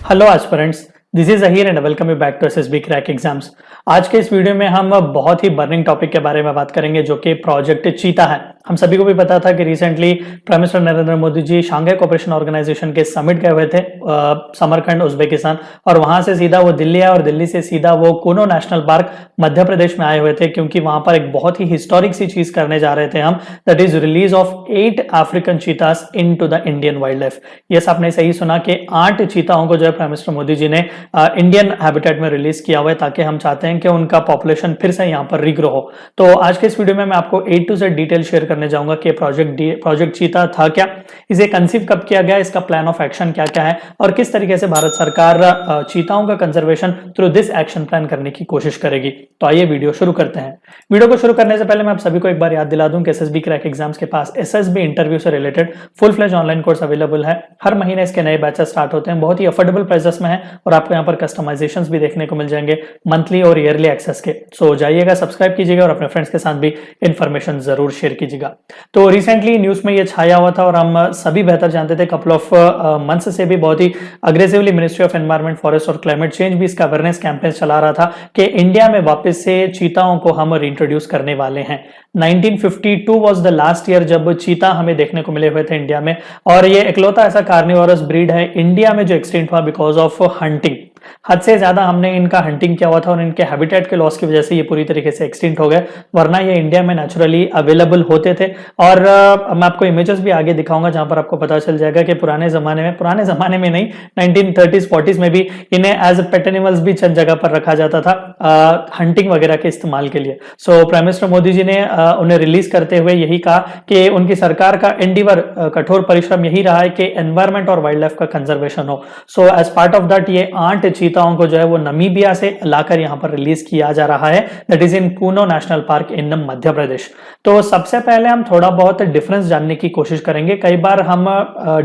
Hello aspirants, this is Ahir and welcome you back to SSB crack exams. आज के इस video में हम बहुत ही बर्निंग टॉपिक के बारे में बात करेंगे जो कि प्रोजेक्ट चीता है। हम सभी को भी पता था कि recently prime minister Narendra Modi ji Shanghai Cooperation Organisation के समिट गए हुए थे समरकंद उज्बेकिस्तान, और वहां से सीधा वो दिल्ली आए और दिल्ली से सीधा वो कूनो नेशनल पार्क मध्य प्रदेश में आए हुए थे, क्योंकि वहां पर एक बहुत ही हिस्टोरिक सी चीज करने जा रहे थे हम, that is release of 8 African चीतास into the Indian wild life. Yes, आपने सही सुना कि 8 चीताओं को जो है प्राइम मिनिस्टर मोदी जी ने इंडियन हैबिटेट में रिलीज किया हुआ है, ताकि हम चाहते हैं कि उनका पॉपुलेशन फिर से यहाँ पर रिग्रो हो। तो आज के इस वीडियो में मैं आपको A to Z detail share करने जाऊंगा कि प्रोजेक्ट चीता था क्या, इसे कंसीव कब किया गया, इसका प्लान ऑफ एक्शन क्या क्या है, और किस तरीके से भारत सरकार चीताओं का conservation through this action plan करने की कोशिश करेगी। तो आइए वीडियो शुरू करते हैं। वीडियो को शुरू करने से पहले मैं आप सभी को एक बार याद दिला दूं कि एसएसबी क्रैक एग्जाम्स के पास एसएसबी इंटरव्यू से related full fledge online course available है। हर महीने इसके नए बैचेस स्टार्ट होते हैं, बहुत ही अफोर्डेबल प्राइसेस में है, और आपको यहाँ पर कस्टमाइजेशंस भी देखने को मिल जाएंगे मंथली और ईयरली एक्सेस के। सो जाइएगा, सब्सक्राइब कीजिएगा और अपने फ्रेंड्स के साथ भी इंफॉर्मेशन जरूर शेयर कीजिएगा। तो रिसेंटली न्यूज में ये छाया हुआ था और हम सभी बेहतर जानते थे, कपल ऑफ मंथ्स से भी बहुत ही aggressively Ministry of environment, forest और क्लाइमेट चेंज भी इसका अवेयरनेस कैंपेन चला रहा था कि इंडिया में वापस से चीताओं को हम रिंट्रोड्यूस करने वाले हैं। 1952 वाज द लास्ट ईयर जब चीता हमें देखने को मिले हुए थे इंडिया में, और ये इकलौता ऐसा कार्निवोरस ब्रीड है इंडिया में जो एक्सटिंक्ट हुआ बिकॉज ऑफ हंटिंग। हद से ज्यादा हमने इनका हंटिंग किया हुआ था और इनके हैबिटेट के लॉस की वजह से ये पूरी तरीके से एक्सटिंक्ट हो गए, वरना ये इंडिया में नेचुरली अवेलेबल होते थे। और मैं आपको इमेजेस भी आगे दिखाऊंगा जहां पर आपको पता चल जाएगा कि पुराने जमाने में नहीं, 1930s 40s में भी इन्हें एज पेट एनिमल्स भी चंद जगह पर रखा जाता था हंटिंग वगैरह के इस्तेमाल के लिए। So prime minister Modi ji ने उन्हें रिलीज करते हुए यही कहा कि उनकी सरकार का एंडीवर, कठोर परिश्रम यही रहा है कि एनवायरमेंट और वाइल्ड लाइफ का कंजर्वेशन हो। So as part of that ये 8 चीताओं को जो है वो नमीबिया से लाकर यहां पर रिलीज किया जा रहा है, that is in Kuno National Park in Madhya Pradesh. तो सबसे पहले हम थोड़ा बहुत डिफरेंस जानने की कोशिश करेंगे। कई बार हम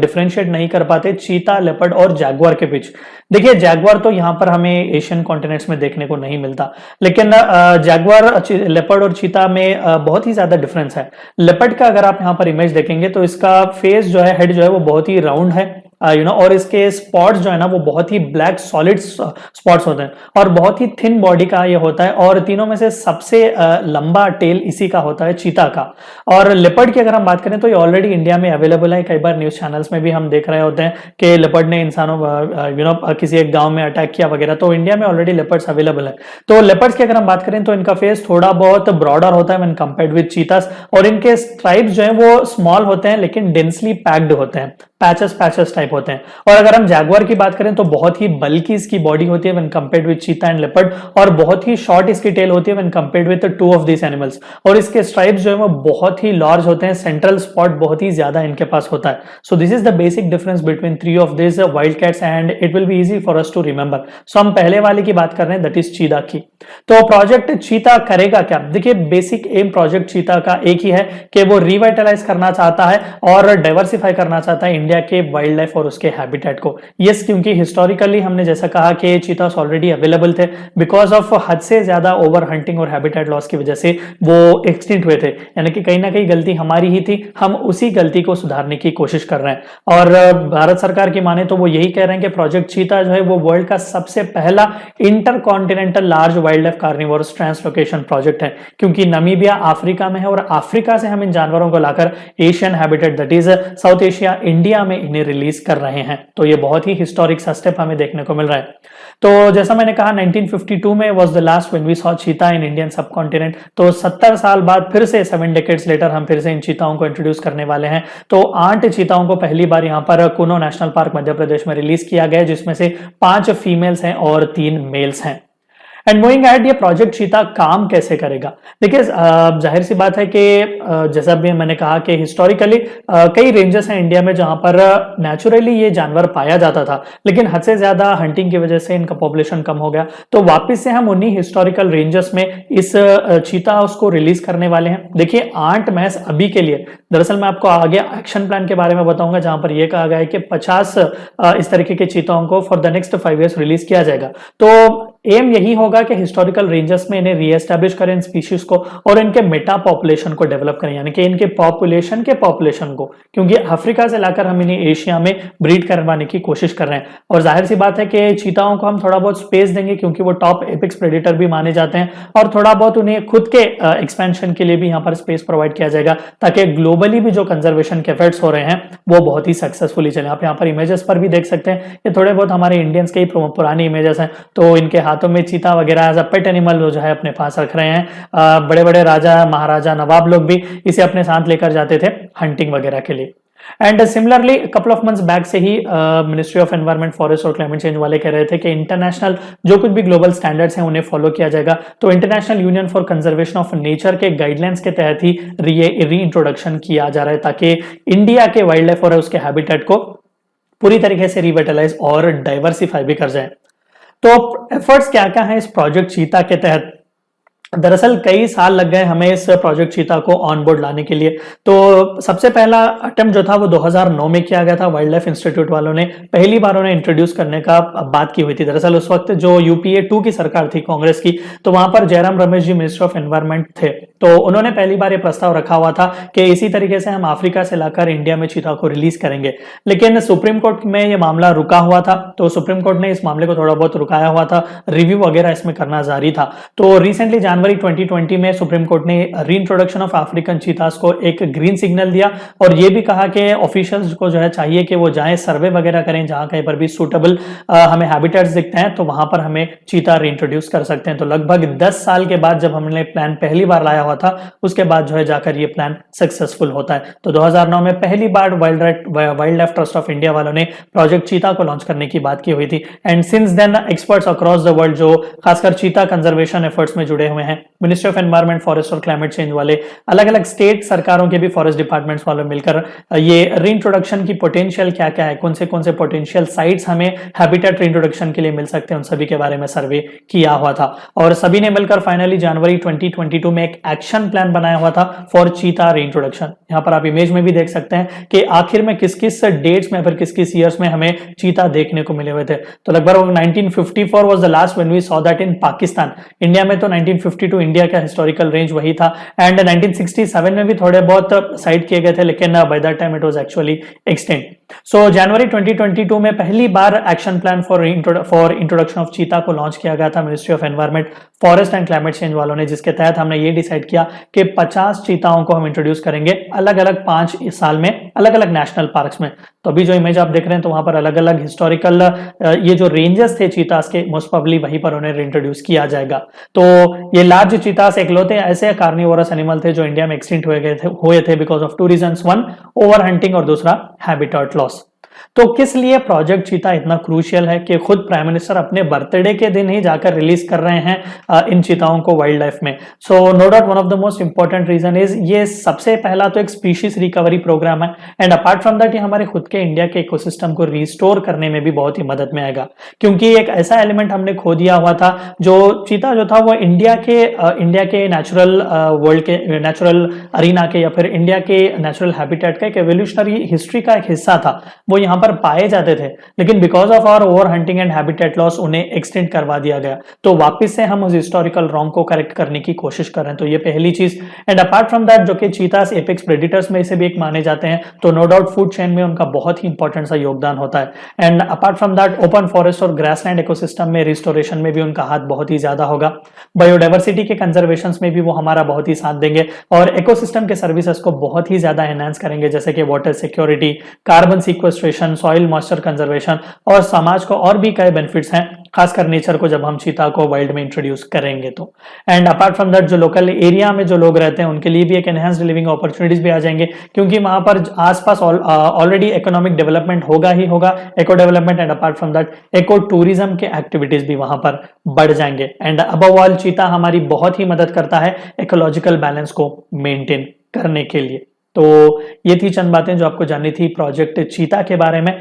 डिफरेंशिएट नहीं कर पाते चीता, लेपर्ड और जैगुआर के बीच। देखिए, जैगुआर तो यहां पर हमें एशियन कॉन्टिनेंट्स में देखने को नहीं मिलता, लेकिन जैगुआर, लेपर्ड और चीता में बहुत ही ज्यादा डिफरेंस है। लेपर्ड का अगर आप यहां पर इमेज देखेंगे तो इसका फेस जो है, हेड जो है वो बहुत ही राउंड है, और इसके स्पॉट्स जो है ना वो बहुत ही ब्लैक सॉलिड स्पॉट्स होते हैं और बहुत ही थिन बॉडी का ये होता है, और तीनों में से सबसे लंबा टेल इसी का होता है, चीता का। और लेपर्ड की अगर हम बात करें तो ये ऑलरेडी इंडिया में अवेलेबल है। कई बार न्यूज चैनल्स में भी हम देख रहे होते हैं कि लेपर्ड ने इंसानों किसी एक गांव में अटैक किया वगैरह, तो इंडिया में ऑलरेडी लेपर्ड्स अवेलेबल है। तो लेपर्ड्स की अगर हम बात करें तो इनका फेस थोड़ा बहुत ब्रॉडर होता है व्हेन कंपेयर्ड विद चीतास, और इनके स्ट्राइप्स जो है वो स्मॉल होते हैं लेकिन डेंसली पैक्ड होते हैं, पैचेस टाइप होते हैं। और अगर हम जैगुआर की बात करें तो बहुत ही बल्कि इसकी बॉडी होती है व्हेन कंपेयर्ड विद चीता एंड लेपर्ड, और बहुत ही शॉर्ट इसकी टेल होती है when compared with two of this animals, और इसके स्ट्राइप्स जो है वो बहुत ही लार्ज होते हैं, सेंट्रल स्पॉट बहुत ही ज्यादा इनके पास होता है। So this is the basic difference between 3 of this wild cats and it will be easy for us to remember. So हम पहले वाले की बात कर रहे हैं, दैट इज चीता की। तो प्रोजेक्ट चीता करेगा क्या? देखिए, बेसिक एम प्रोजेक्ट चीता का एक ही है कि वो रिवाइटलाइज करना चाहता है और डाइवर्सिफाई करना चाहता है इंडिया के वाइल्ड लाइफ और उसके हैबिटेट को। यस, क्योंकि हिस्टोरिकली हमने जैसा कहा कि चीतास ऑलरेडी अवेलेबल थे, बिकॉज ऑफ हद से ज्यादा ओवर हंटिंग और हैबिटेट लॉस की वजह से वो एक्सटिंक्ट हुए थे। यानी कि कहीं ना कहीं गलती हमारी ही थी, हम उसी गलती को सुधारने की कोशिश कर रहे हैं। और भारत सरकार की माने तो वो यही कह रहे हैं कि प्रोजेक्ट चीता जो है वो वर्ल्ड का सबसे पहला inter continental large wild life carnivorous translocation project है, क्योंकि नमीबिया अफ्रीका में है और अफ्रीका से हम इन जानवरों को लाकर Asian habitat, that is South Asia, India में इन्हें रिलीज कर रहे हैं। तो ये बहुत ही हिस्टोरिक सा स्टेप हमें देखने को मिल रहा है। तो जैसा मैंने कहा, 1952 में was the last when we saw cheetah in Indian सब कॉन्टिनेंट। तो 70 साल बाद फिर से 7 डेकेड्स लेटर हम फिर से इन चीताओं को इंट्रोड्यूस करने वाले हैं। तो 8 चीताओं को पहली बार यहां पर कूनो नेशनल पार्क मध्य प्रदेश में रिलीज किया गया, जिसमें से 5 फीमेल्स हैं और 3 मेल्स हैं। एंड मूविंग अहेड, ये प्रोजेक्ट चीता काम कैसे करेगा? देखिए, जाहिर सी बात है कि जैसा भी मैंने कहा कि हिस्टोरिकली कई रेंजेस हैं इंडिया में जहां पर नेचुरली ये जानवर पाया जाता था, लेकिन हद से ज्यादा हंटिंग की वजह से इनका पॉपुलेशन कम हो गया। तो वापस से हम उन्हीं हिस्टोरिकल रेंजेस में इस चीता उसको रिलीज करने वाले हैं। देखिए, 8 मैच अभी के लिए, दरअसल मैं आपको आगे एक्शन प्लान के बारे में बताऊंगा जहां पर यह कहा गया है कि 50 इस तरीके के चीताओं को for the next 5 years release किया जाएगा। तो एम यही होगा कि हिस्टोरिकल रेंजेस में इन्हें रीएस्टैब्लिश करें इन स्पीशीज को और इनके मेटा पॉपुलेशन को डेवलप करें, यानी कि इनके पॉपुलेशन को, क्योंकि अफ्रीका से लाकर हम इन्हें एशिया में ब्रीड करवाने की कोशिश कर रहे हैं। और जाहिर सी बात है कि चीताओं को हम थोड़ा बहुत स्पेस देंगे क्योंकि वो टॉप एपेक्स प्रेडेटर भी माने जाते हैं, और थोड़ा बहुत उन्हें खुद के एक्सपेंशन के लिए भी यहाँ पर स्पेस प्रोवाइड किया जाएगा ताकि ग्लोबली भी जो कंजर्वेशन के एफर्ट्स हो रहे हैं वो बहुत ही सक्सेसफुली चले। आप यहाँ पर इमेजेस पर भी देख सकते हैं, ये थोड़े बहुत हमारे इंडियंस के ही पुरानी इमेजेस हैं, तो इनके हाथों में चीता वगैरह एज अ पेट एनिमल जो है अपने पास रख रहे हैं। बड़े बड़े राजा, महाराजा, नवाब लोग भी इसे अपने साथ लेकर जाते थे हंटिंग वगैरह के लिए। And similarly couple of months back से ही मिनिस्ट्री ऑफ एनवायरनमेंट, फॉरेस्ट और क्लाइमेट चेंज वाले कह रहे थे कि इंटरनेशनल जो कुछ भी ग्लोबल स्टैंडर्ड्स हैं उन्हें फॉलो किया जाएगा। तो international union for conservation of nature के गाइडलाइंस के तहत ही री इंट्रोडक्शन किया जा रहा है ताकि इंडिया के वाइल्ड लाइफ और उसके हैबिटेट को पूरी तरीके से रिविटलाइज और डाइवर्सिफाई भी कर जाए। तो एफर्ट्स क्या क्या है इस प्रोजेक्ट चीता के तहत? दरअसल कई साल लग गए हमें इस प्रोजेक्ट चीता को ऑन बोर्ड लाने के लिए। तो सबसे पहला अटेम्प्ट जो था वो 2009 में किया गया था। वाइल्ड लाइफ इंस्टीट्यूट वालों ने पहली बार उन्हें इंट्रोड्यूस करने का बात की हुई थी। दरअसल उस वक्त जो यूपीए 2 की सरकार थी कांग्रेस की, तो वहां पर Jairam Ramesh ji minister of environment थे, तो उन्होंने पहली बार ये प्रस्ताव रखा हुआ था कि इसी तरीके से हम अफ्रीका से लाकर इंडिया में चीता को रिलीज करेंगे। लेकिन सुप्रीम कोर्ट में ये मामला रुका हुआ था, तो सुप्रीम कोर्ट ने इस मामले को थोड़ा बहुत रुकाया हुआ था, रिव्यू वगैरह इसमें करना जारी था। तो रिसेंटली जनवरी 2020 में सुप्रीम कोर्ट ने रीइंट्रोडक्शन ऑफ अफ्रीकन चीतास को एक ग्रीन सिग्नल दिया और ये भी कहा कि ऑफिशियल्स को जो है चाहिए कि वो जाएं, सर्वे वगैरह करें, जहां कहीं पर भी सूटेबल हमें हैबिटेट्स दिखते हैं तो वहां पर हमें चीता रीइंट्रोड्यूस कर सकते हैं। तो लगभग 10 साल के बाद जब हमने प्लान पहली बार लाया हुआ था, उसके बाद जो है जाकर ये प्लान सक्सेसफुल होता है। तो 2009 में पहली बार wildlife Trust of India वालों ने प्रोजेक्ट चीता को लॉन्च करने की बात की हुई थी। And since then experts across the world जो खासकर चीता कंजर्वेशन एफर्ट्स में जुड़े हुए हैं, मिनिस्ट्री ऑफ एनवायरमेंट, फॉरेस्ट और क्लाइमेट चेंज वाले, अलग अलग स्टेट सरकारों के भी फॉरेस्ट डिपार्टमेंट्स वालों मिलकर ये रीइंट्रोडक्शन की पोटेंशियल क्या क्या है, कौन से पोटेंशियल साइट्स हमें हैबिटेट रीइंट्रोडक्शन के लिए मिल सकते हैं, उन सभी के बारे में सर्वे किया हुआ था। और सभी ने मिलकर फाइनली जनवरी 2022 में एक एक्शन प्लान बनाया हुआ था फॉर चीता रीइंट्रोडक्शन। यहां पर आप इमेज में भी देख सकते हैं कि आखिर में किस किस डेट्स में, फिर किस किस ईयर्स में हमें चीता देखने को मिले हुए थे। तो लगभग 1954 was the last when we saw that in Pakistan. India में तो 1952 इंडिया का हिस्टोरिकल रेंज वही था, एंड 1967 में भी थोड़े बहुत साइट किए गए थे, लेकिन by that time it was actually extinct. So जनवरी 2022 में पहली बार action plan for introduction of चीता को लॉन्च किया गया था Ministry of environment, Forest and Climate Change वालों ने, जिसके तहत हमने ये डिसाइड किया कि 50 चीताओं को हम इंट्रोड्यूस करेंगे अलग अलग 5 साल में अलग अलग नेशनल पार्क्स में। तो अभी जो इमेज आप देख रहे हैं तो वहां पर अलग अलग हिस्टोरिकल ये जो रेंजेस थे चीतास के, मोस्ट प्रोबेबली वहीं पर उन्हें इंट्रोड्यूस किया जाएगा। तो ये लार्ज चीतास इकलौते ऐसे कार्निवोरस एनिमल थे जो इंडिया में एक्सटिंक्ट हुए थे because of 2 reasons, one over hunting और दूसरा हैबिटेट लॉस। तो किस लिए प्रोजेक्ट चीता इतना क्रूशियल है कि खुद प्राइम मिनिस्टर अपने बर्थडे के दिन ही जाकर रिलीज कर रहे हैं इन चीताओं को वाइल्ड लाइफ में। So no doubt one of the most important reason is ये सबसे पहला तो एक स्पीशीज रिकवरी प्रोग्राम है, एंड अपार्ट फ्रॉम दैट ये हमारे खुद के इंडिया के इकोसिस्टम को रिस्टोर करने में भी बहुत ही मदद में आएगा, क्योंकि एक ऐसा एलिमेंट हमने खो दिया हुआ था। जो चीता जो था वो इंडिया के नेचुरल वर्ल्ड के नेचुरल अरीना के या फिर इंडिया के नेचुरल हैबिटेट का एक एवोल्यूशनरी हिस्ट्री का एक हिस्सा था। वो यहाँ पर पाए जाते थे, लेकिन because of our over hunting and habitat loss उन्हें एक्सटेंड करवा दिया गया। तो वापस से हम उस हिस्टोरिकल रॉन्ग को करेक्ट करने की कोशिश कर रहे हैं। तो ये पहली चीज। एंड अपार्ट फ्रॉम दैट जो कि चीतास एपेक्स प्रेडिटर्स में से भी एक माने जाते हैं, तो नो डाउट फूड चेन में उनका बहुत ही इंपॉर्टेंट सा योगदान होता है। And apart from that open forest और ग्रासलैंड इकोसिस्टम में रिस्टोरेशन में भी उनका हाथ बहुत ही ज्यादा होगा। बायोडाइवर्सिटी के कंजर्वेशन में भी वो हमारा बहुत ही साथ देंगे और इकोसिस्टम के सर्विसेज को बहुत ही ज्यादा एनहांस करेंगे, जैसे कि water security, carbon sequestration, soil moisture conservation और समाज को और भी कई बेनिफिट्स हैं, खासकर नेचर को जब हम चीता को वाइल्ड में इंट्रोड्यूस करेंगे तो। एंड अपार्ट फ्रॉम दैट जो लोकल एरिया में जो लोग रहते हैं उनके लिए भी एक एनहांस्ड लिविंग अपॉर्चुनिटीज भी आ जाएंगे, क्योंकि वहां पर आसपास ऑलरेडी इकोनॉमिक डेवलपमेंट होगा ही होगा, eco development, and apart from that eco tourism के एक्टिविटीज भी वहां पर बढ़ जाएंगे। एंड अबव ऑल चीता हमारी बहुत ही मदद करता है इकोलॉजिकल बैलेंस को मेंटेन करने के लिए। तो ये थी चंद बातें जो आपको जाननी थी प्रोजेक्ट चीता के बारे में।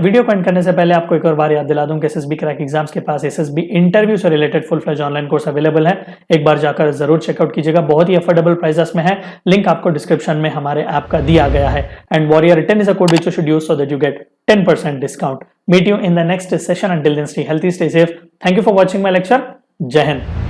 वीडियो को एंड करने से पहले आपको एक और बार याद दिला दूं कि एसएसबी क्रैक एग्जाम्स के पास एसएसबी इंटरव्यू से related full fledge online course available है। एक बार जाकर जरूर चेकआउट कीजिएगा, बहुत ही अफोर्डेबल प्राइसेस में है। लिंक आपको डिस्क्रिप्शन में हमारे ऐप का दिया गया है। And warrior 10 is a code which you should use so that you get 10% discount. Meet you in the next session. Until then, stay healthy, stay safe. Thank you for watching my lecture. Jai Hind.